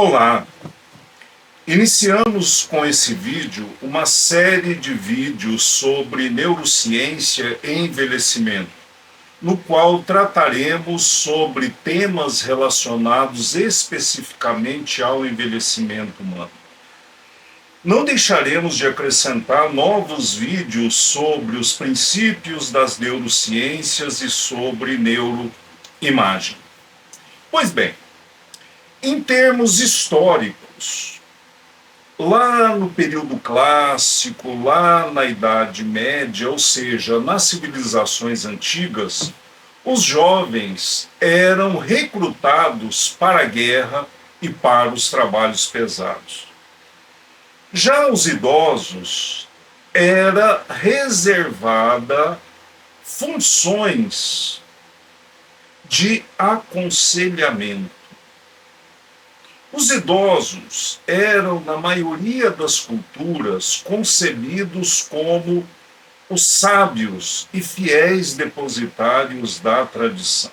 Olá! Iniciamos com esse vídeo uma série de vídeos sobre neurociência e envelhecimento, no qual trataremos sobre temas relacionados especificamente ao envelhecimento humano. Não deixaremos de acrescentar novos vídeos sobre os princípios das neurociências e sobre neuroimagem. Pois bem, em termos históricos, lá no período clássico, lá na Idade Média, ou seja, nas civilizações antigas, os jovens eram recrutados para a guerra e para os trabalhos pesados. Já os idosos era reservada funções de aconselhamento. Os idosos eram, na maioria das culturas, concebidos como os sábios e fiéis depositários da tradição.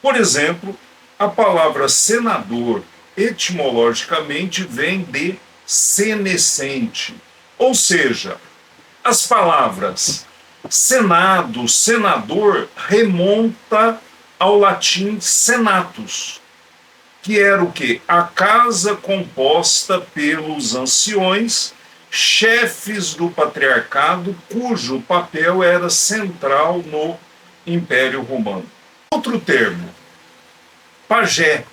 Por exemplo, a palavra senador, etimologicamente, vem de senescente, ou seja, as palavras senado, senador, remonta ao latim senatus, que era o quê? A casa composta pelos anciões, chefes do patriarcado, cujo papel era central no Império Romano. Outro termo, pajé.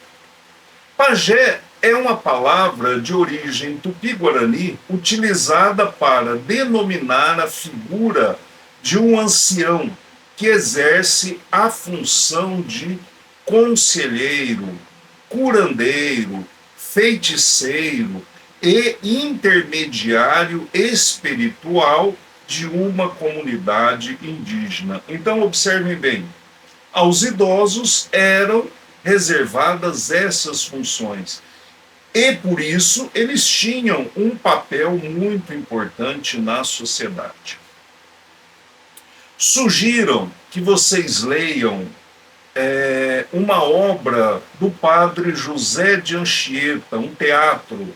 Pajé é uma palavra de origem tupi-guarani utilizada para denominar a figura de um ancião que exerce a função de conselheiro, curandeiro, feiticeiro e intermediário espiritual de uma comunidade indígena. Então, observem bem, aos idosos eram reservadas essas funções. E, por isso, eles tinham um papel muito importante na sociedade. Sugiro que vocês leiam uma obra do padre José de Anchieta, um teatro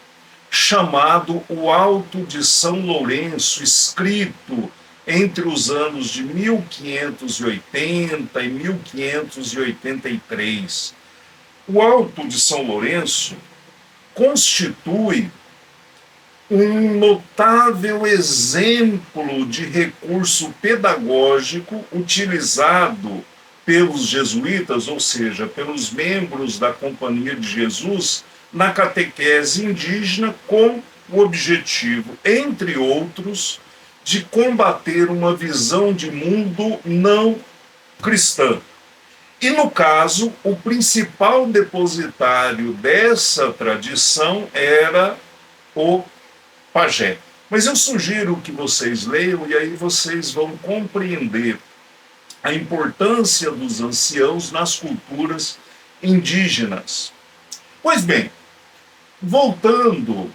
chamado O Alto de São Lourenço, escrito entre os anos de 1580 e 1583. O Alto de São Lourenço constitui um notável exemplo de recurso pedagógico utilizado pelos jesuítas, ou seja, pelos membros da Companhia de Jesus, na catequese indígena, com o objetivo, entre outros, de combater uma visão de mundo não cristã. E, no caso, o principal depositário dessa tradição era o pajé. Mas eu sugiro que vocês leiam e aí vocês vão compreender a importância dos anciãos nas culturas indígenas. Pois bem, voltando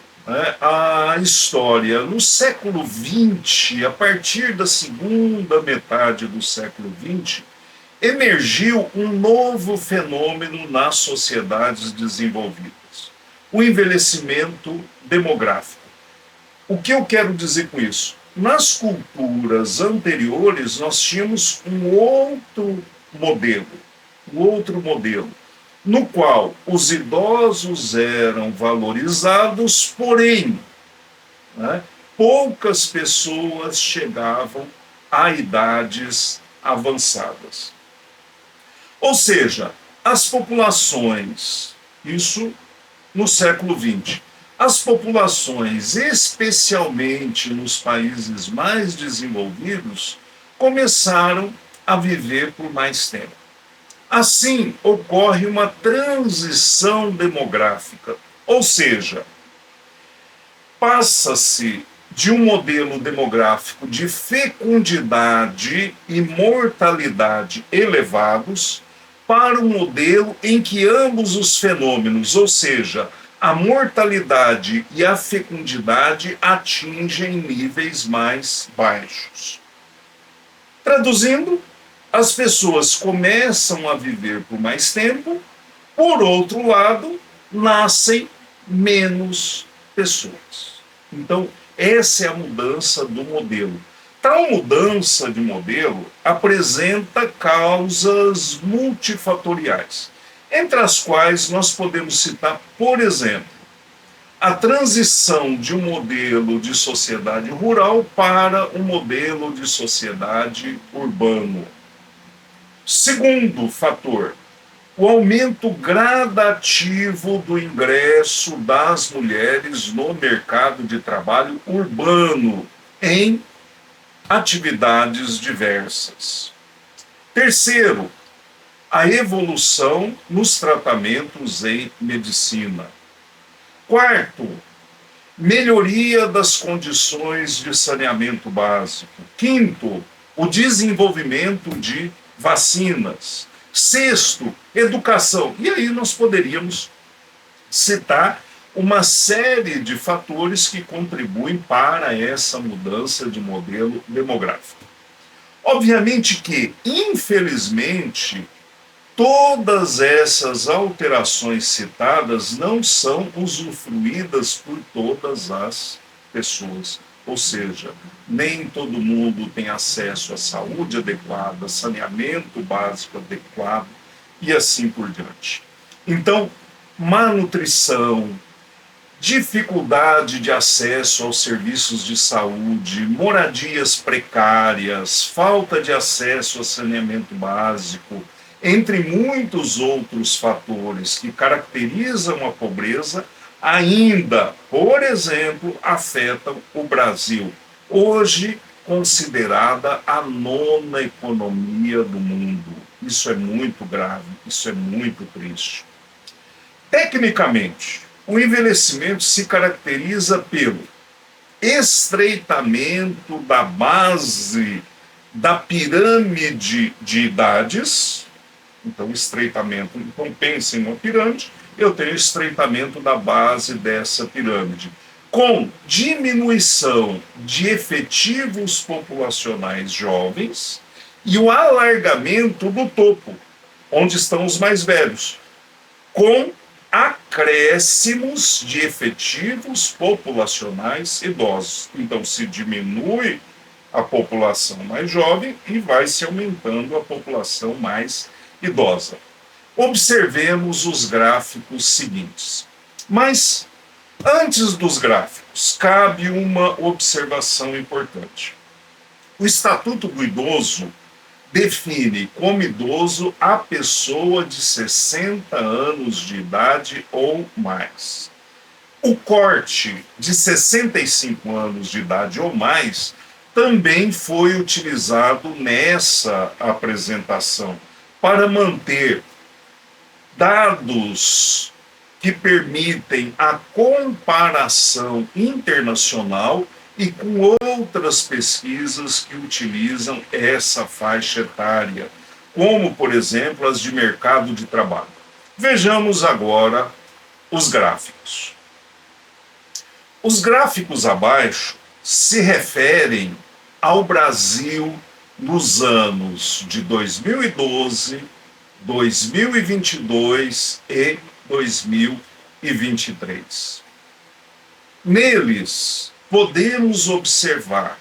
à história, no século XX, a partir da segunda metade do século XX, emergiu um novo fenômeno nas sociedades desenvolvidas: o envelhecimento demográfico. O que eu quero dizer com isso? Nas culturas anteriores, nós tínhamos um outro modelo, no qual os idosos eram valorizados, porém, poucas pessoas chegavam a idades avançadas. Ou seja, as populações, isso no século XX, as populações, especialmente nos países mais desenvolvidos, começaram a viver por mais tempo. Assim, ocorre uma transição demográfica, ou seja, passa-se de um modelo demográfico de fecundidade e mortalidade elevados para um modelo em que ambos os fenômenos, ou seja, a mortalidade e a fecundidade, atingem níveis mais baixos. Traduzindo, as pessoas começam a viver por mais tempo, por outro lado, nascem menos pessoas. Então, essa é a mudança do modelo. Tal mudança de modelo apresenta causas multifatoriais, entre as quais nós podemos citar, por exemplo, a transição de um modelo de sociedade rural para um modelo de sociedade urbano. Segundo fator, o aumento gradativo do ingresso das mulheres no mercado de trabalho urbano em atividades diversas. Terceiro, a evolução nos tratamentos em medicina. Quarto, melhoria das condições de saneamento básico. Quinto, o desenvolvimento de vacinas. Sexto, educação. E aí nós poderíamos citar uma série de fatores que contribuem para essa mudança de modelo demográfico. Obviamente que, infelizmente, todas essas alterações citadas não são usufruídas por todas as pessoas. Ou seja, nem todo mundo tem acesso à saúde adequada, saneamento básico adequado e assim por diante. Então, má nutrição, dificuldade de acesso aos serviços de saúde, moradias precárias, falta de acesso a saneamento básico, entre muitos outros fatores que caracterizam a pobreza, ainda, por exemplo, afetam o Brasil, hoje considerada a nona economia do mundo. Isso é muito grave, isso é muito triste. Tecnicamente, o envelhecimento se caracteriza pelo estreitamento da base da pirâmide de idades. Então, estreitamento. Então, pense em uma pirâmide, eu tenho estreitamento da base dessa pirâmide, com diminuição de efetivos populacionais jovens e o alargamento do topo, onde estão os mais velhos, com acréscimos de efetivos populacionais idosos. Então, se diminui a população mais jovem e vai se aumentando a população mais idosa. Observemos os gráficos seguintes. Mas, antes dos gráficos, cabe uma observação importante. O Estatuto do Idoso define como idoso a pessoa de 60 anos de idade ou mais. O corte de 65 anos de idade ou mais também foi utilizado nessa apresentação para manter dados que permitem a comparação internacional e com outras pesquisas que utilizam essa faixa etária, como, por exemplo, as de mercado de trabalho. Vejamos agora os gráficos. Os gráficos abaixo se referem ao Brasil nos anos de 2012, 2022 e 2023. Neles, podemos observar,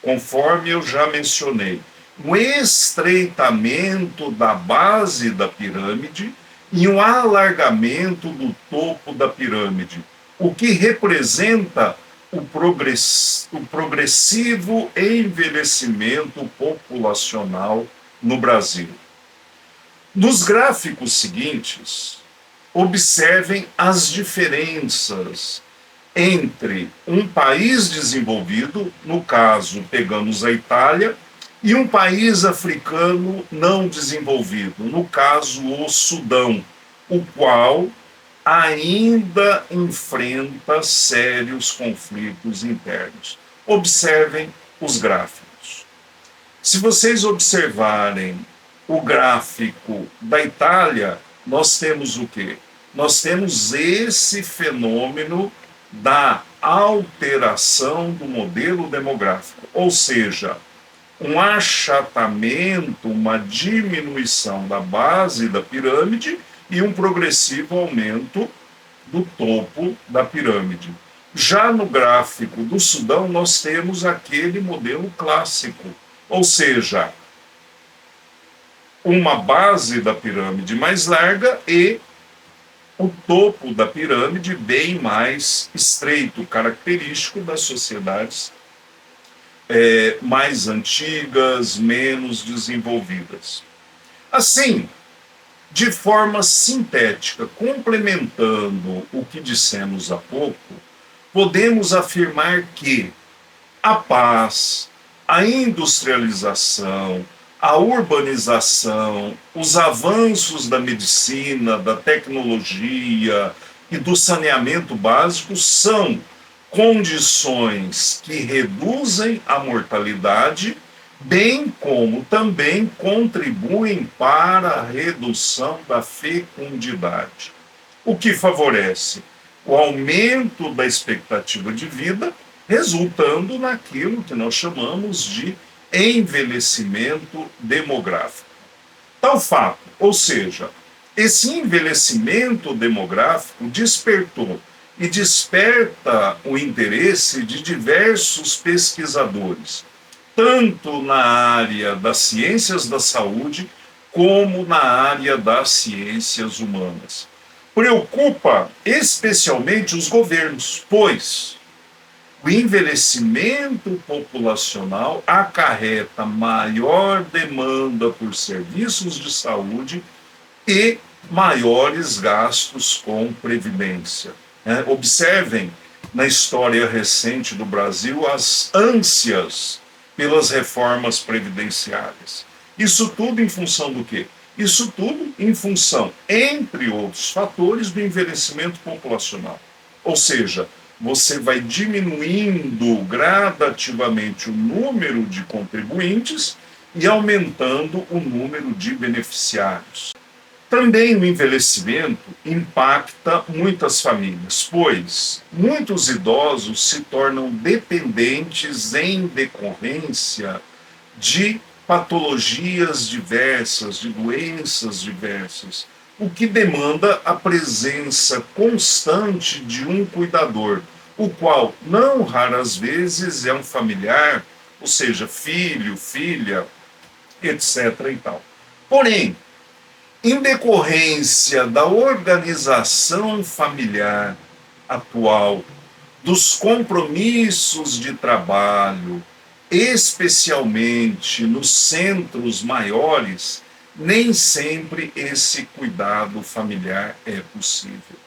conforme eu já mencionei, um estreitamento da base da pirâmide e um alargamento do topo da pirâmide, o que representa o progressivo envelhecimento populacional no Brasil. Nos gráficos seguintes, observem as diferenças entre um país desenvolvido, no caso, pegamos a Itália, e um país africano não desenvolvido, no caso, o Sudão, o qual ainda enfrenta sérios conflitos internos. Observem os gráficos. Se vocês observarem o gráfico da Itália, nós temos o quê? Nós temos esse fenômeno da alteração do modelo demográfico, ou seja, um achatamento, uma diminuição da base da pirâmide e um progressivo aumento do topo da pirâmide. Já no gráfico do Sudão, nós temos aquele modelo clássico, ou seja, uma base da pirâmide mais larga e o topo da pirâmide bem mais estreito, característico das sociedades mais antigas, menos desenvolvidas. Assim, de forma sintética, complementando o que dissemos há pouco, podemos afirmar que a paz, a industrialização, a urbanização, os avanços da medicina, da tecnologia e do saneamento básico são condições que reduzem a mortalidade, bem como também contribuem para a redução da fecundidade, o que favorece o aumento da expectativa de vida, resultando naquilo que nós chamamos de envelhecimento demográfico. Tal fato, ou seja, esse envelhecimento demográfico despertou e desperta o interesse de diversos pesquisadores, tanto na área das ciências da saúde como na área das ciências humanas. Preocupa especialmente os governos, pois o envelhecimento populacional acarreta maior demanda por serviços de saúde e maiores gastos com previdência. Observem na história recente do Brasil as ânsias pelas reformas previdenciárias. Isso tudo em função do quê? Isso tudo em função, entre outros fatores, do envelhecimento populacional. Ou seja, você vai diminuindo gradativamente o número de contribuintes e aumentando o número de beneficiários. Também o envelhecimento impacta muitas famílias, pois muitos idosos se tornam dependentes em decorrência de patologias diversas, de doenças diversas, o que demanda a presença constante de um cuidador, o qual, não raras vezes, é um familiar, ou seja, filho, filha, etc. e tal. Porém, em decorrência da organização familiar atual, dos compromissos de trabalho, especialmente nos centros maiores, nem sempre esse cuidado familiar é possível.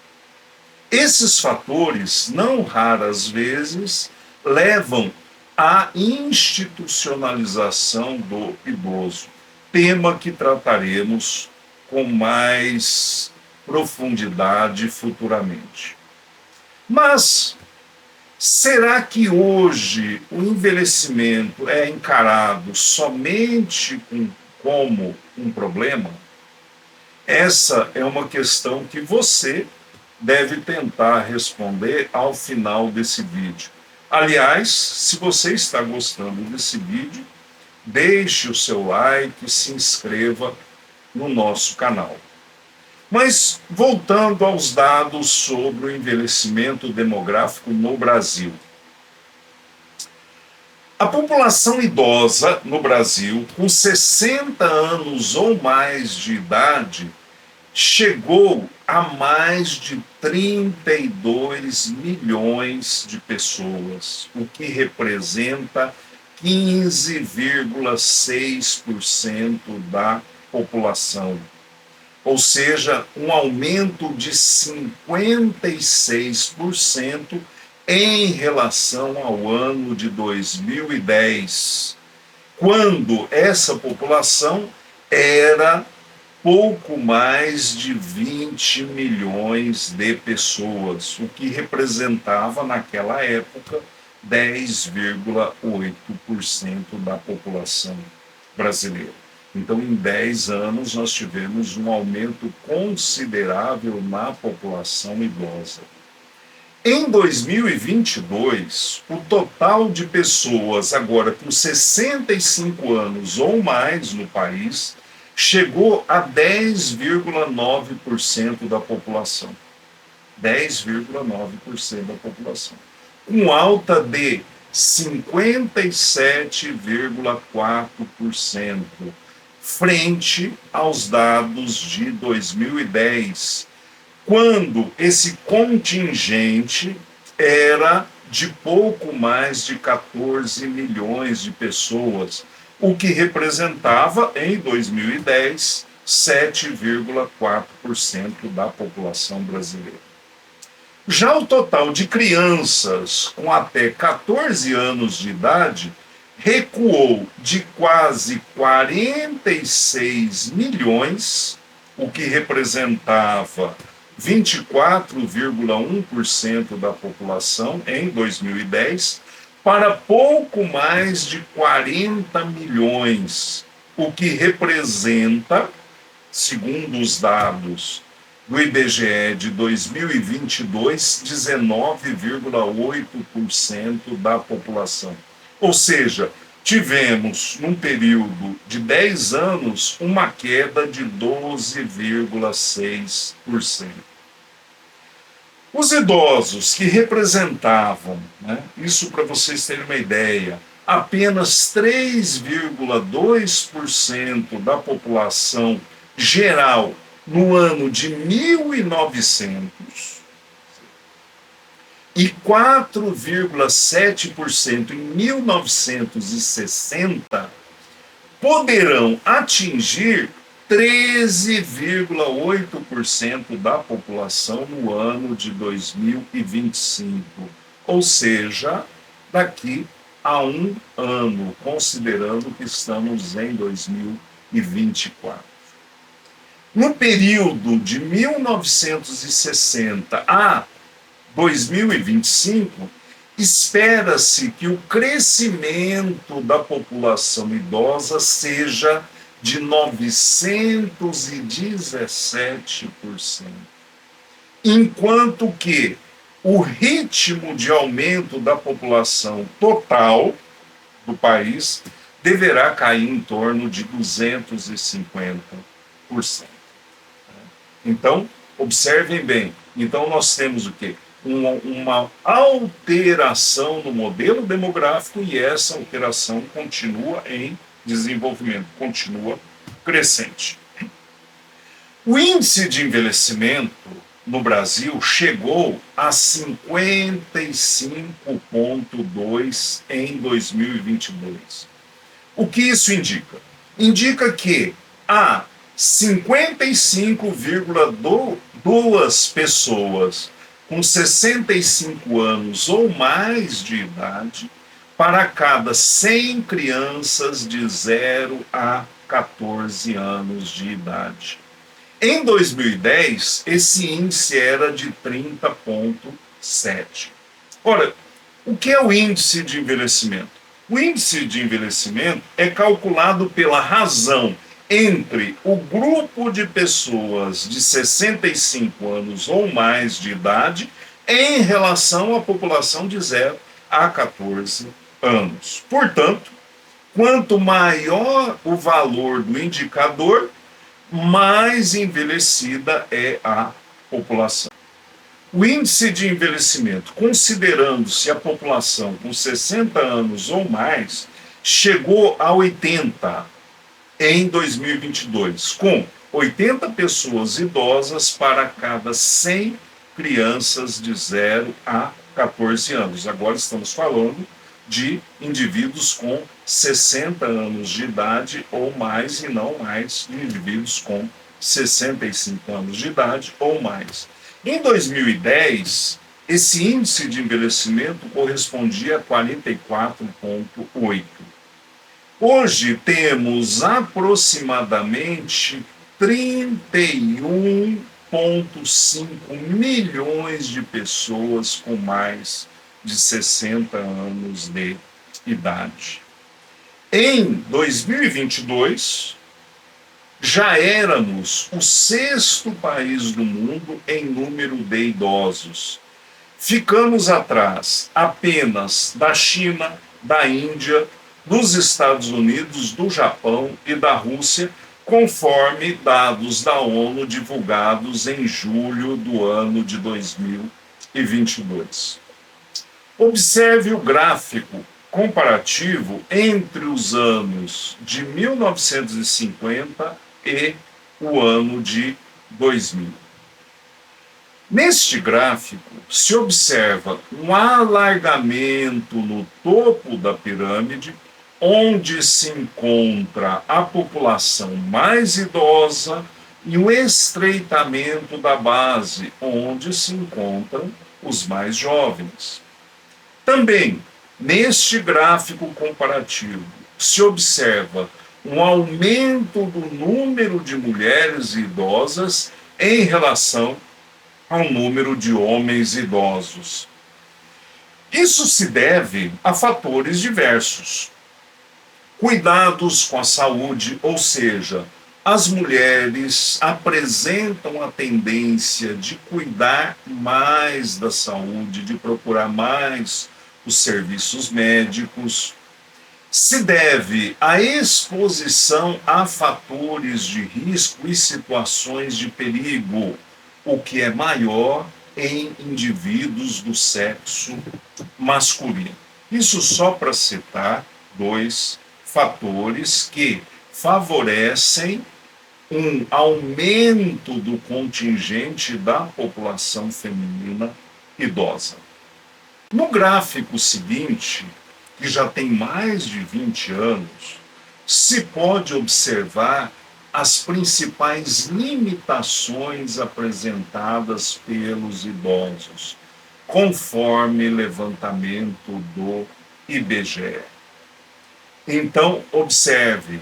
Esses fatores, não raras vezes, levam à institucionalização do idoso, tema que trataremos com mais profundidade futuramente. Mas será que hoje o envelhecimento é encarado somente como um problema? Essa é uma questão que você deve tentar responder ao final desse vídeo. Aliás, se você está gostando desse vídeo, deixe o seu like e se inscreva no nosso canal. Mas, voltando aos dados sobre o envelhecimento demográfico no Brasil. A população idosa no Brasil, com 60 anos ou mais de idade, chegou a mais de 32 milhões de pessoas, o que representa 15,6% da população. Ou seja, um aumento de 56% em relação ao ano de 2010, quando essa população era pouco mais de 20 milhões de pessoas, o que representava naquela época 10,8% da população brasileira. Então, em 10 anos, nós tivemos um aumento considerável na população idosa. Em 2022, o total de pessoas agora com 65 anos ou mais no país chegou a 10,9% da população. 10,9% da população, com alta de 57,4%, frente aos dados de 2010, quando esse contingente era de pouco mais de 14 milhões de pessoas, o que representava, em 2010, 7,4% da população brasileira. Já o total de crianças com até 14 anos de idade recuou de quase 46 milhões, o que representava 24,1% da população em 2010, para pouco mais de 40 milhões, o que representa, segundo os dados do IBGE de 2022, 19,8% da população. Ou seja, tivemos, num período de 10 anos, uma queda de 12,6%. Os idosos que representavam, isso para vocês terem uma ideia, apenas 3,2% da população geral no ano de 1900 e 4,7% em 1960, poderão atingir 13,8% da população no ano de 2025, ou seja, daqui a um ano, considerando que estamos em 2024. No período de 1960 a 2025, espera-se que o crescimento da população idosa seja de 917%, enquanto que o ritmo de aumento da população total do país deverá cair em torno de 250%. Então, observem bem. Então, nós temos o quê? Uma alteração no modelo demográfico, e essa alteração continua em desenvolvimento, continua crescente. O índice de envelhecimento no Brasil chegou a 55,2 em 2022. O que isso indica? Indica que há 55,2 pessoas com 65 anos ou mais de idade para cada 100 crianças de 0 a 14 anos de idade. Em 2010, esse índice era de 30,7. Ora, o que é o índice de envelhecimento? O índice de envelhecimento é calculado pela razão entre o grupo de pessoas de 65 anos ou mais de idade em relação à população de 0 a 14 anos. Portanto, quanto maior o valor do indicador, mais envelhecida é a população. O índice de envelhecimento, considerando-se a população com 60 anos ou mais, chegou a 80 em 2022, com 80 pessoas idosas para cada 100 crianças de 0 a 14 anos. Agora estamos falando de indivíduos com 60 anos de idade ou mais, e não mais de indivíduos com 65 anos de idade ou mais. Em 2010, esse índice de envelhecimento correspondia a 44,8. Hoje temos aproximadamente 31,5 milhões de pessoas com mais de 60 anos de idade. Em 2022, já éramos o 6º país do mundo em número de idosos. Ficamos atrás apenas da China, da Índia, dos Estados Unidos, do Japão e da Rússia, conforme dados da ONU divulgados em julho do ano de 2022. Observe o gráfico comparativo entre os anos de 1950 e o ano de 2000. Neste gráfico, se observa um alargamento no topo da pirâmide, onde se encontra a população mais idosa, e o estreitamento da base, onde se encontram os mais jovens. Também, neste gráfico comparativo, se observa um aumento do número de mulheres idosas em relação ao número de homens idosos. Isso se deve a fatores diversos. Cuidados com a saúde, ou seja, as mulheres apresentam a tendência de cuidar mais da saúde, de procurar mais os serviços médicos. Se deve à exposição a fatores de risco e situações de perigo, o que é maior em indivíduos do sexo masculino. Isso só para citar dois fatores que favorecem um aumento do contingente da população feminina idosa. No gráfico seguinte, que já tem mais de 20 anos, se pode observar as principais limitações apresentadas pelos idosos, conforme levantamento do IBGE. Então, observe,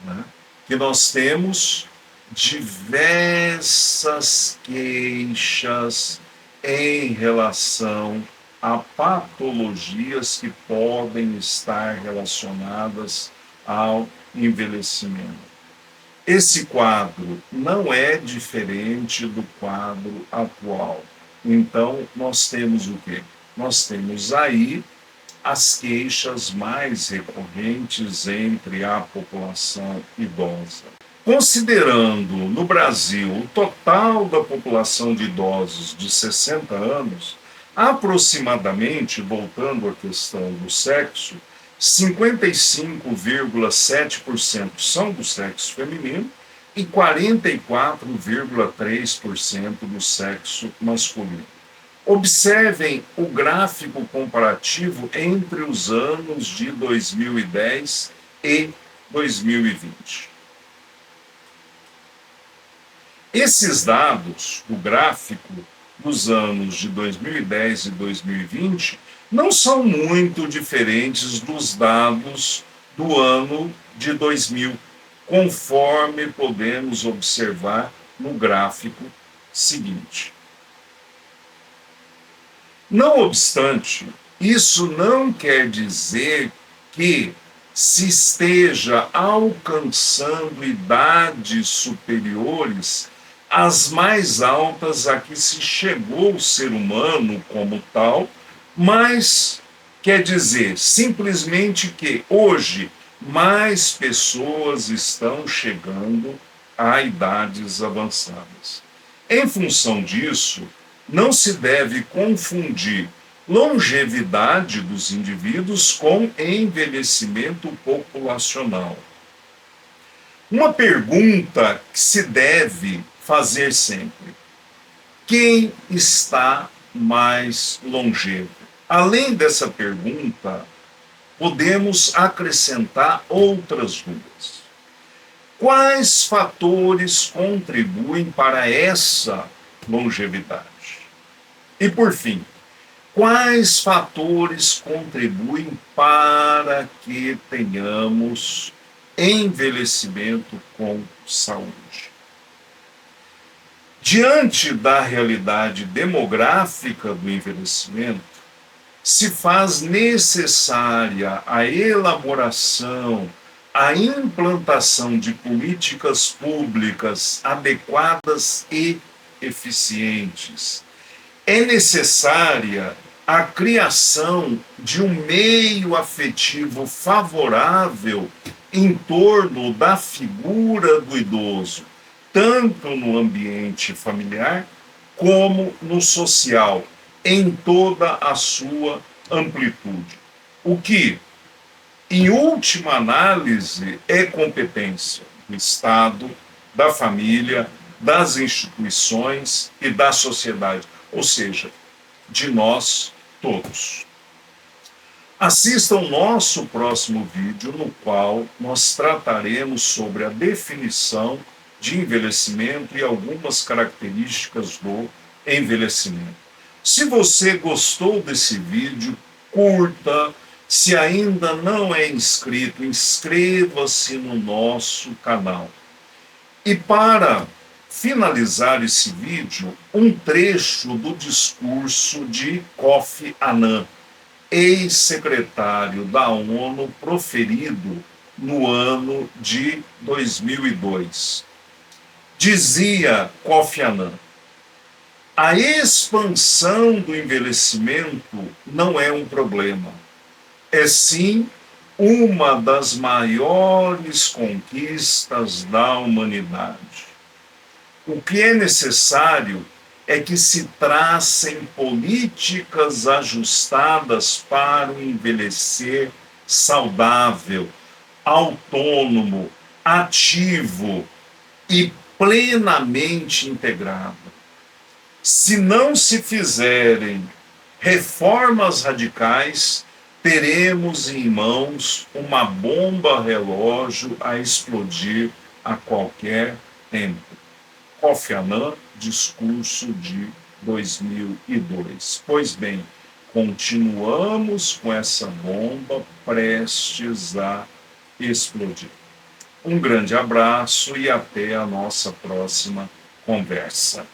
né, que nós temos diversas queixas em relação a patologias que podem estar relacionadas ao envelhecimento. Esse quadro não é diferente do quadro atual. Então, nós temos o quê? Nós temos aí as queixas mais recorrentes entre a população idosa. Considerando no Brasil o total da população de idosos de 60 anos, aproximadamente, voltando à questão do sexo, 55,7% são do sexo feminino e 44,3% do sexo masculino. Observem o gráfico comparativo entre os anos de 2010 e 2020. Esses dados do gráfico dos anos de 2010 e 2020 não são muito diferentes dos dados do ano de 2000, conforme podemos observar no gráfico seguinte. Não obstante, isso não quer dizer que se esteja alcançando idades superiores às mais altas a que se chegou o ser humano como tal, mas quer dizer simplesmente que hoje mais pessoas estão chegando a idades avançadas. Em função disso, não se deve confundir longevidade dos indivíduos com envelhecimento populacional. Uma pergunta que se deve fazer sempre: quem está mais longevo? Além dessa pergunta, podemos acrescentar outras duas. Quais fatores contribuem para essa longevidade? E, por fim, quais fatores contribuem para que tenhamos envelhecimento com saúde? Diante da realidade demográfica do envelhecimento, se faz necessária a elaboração, a implantação de políticas públicas adequadas e eficientes. É necessária a criação de um meio afetivo favorável em torno da figura do idoso, tanto no ambiente familiar como no social, em toda a sua amplitude. O que, em última análise, é competência do Estado, da família, das instituições e da sociedade, ou seja, de nós todos. Assista ao nosso próximo vídeo, no qual nós trataremos sobre a definição de envelhecimento e algumas características do envelhecimento. Se você gostou desse vídeo, curta. Se ainda não é inscrito, inscreva-se no nosso canal. E para finalizar esse vídeo, um trecho do discurso de Kofi Annan, ex-secretário da ONU, proferido no ano de 2002. Dizia Kofi Annan: a expansão do envelhecimento não é um problema, é sim uma das maiores conquistas da humanidade. O que é necessário é que se tracem políticas ajustadas para o envelhecer saudável, autônomo, ativo e plenamente integrado. Se não se fizerem reformas radicais, teremos em mãos uma bomba relógio a explodir a qualquer tempo. Kofi Annan, discurso de 2002. Pois bem, continuamos com essa bomba prestes a explodir. Um grande abraço e até a nossa próxima conversa.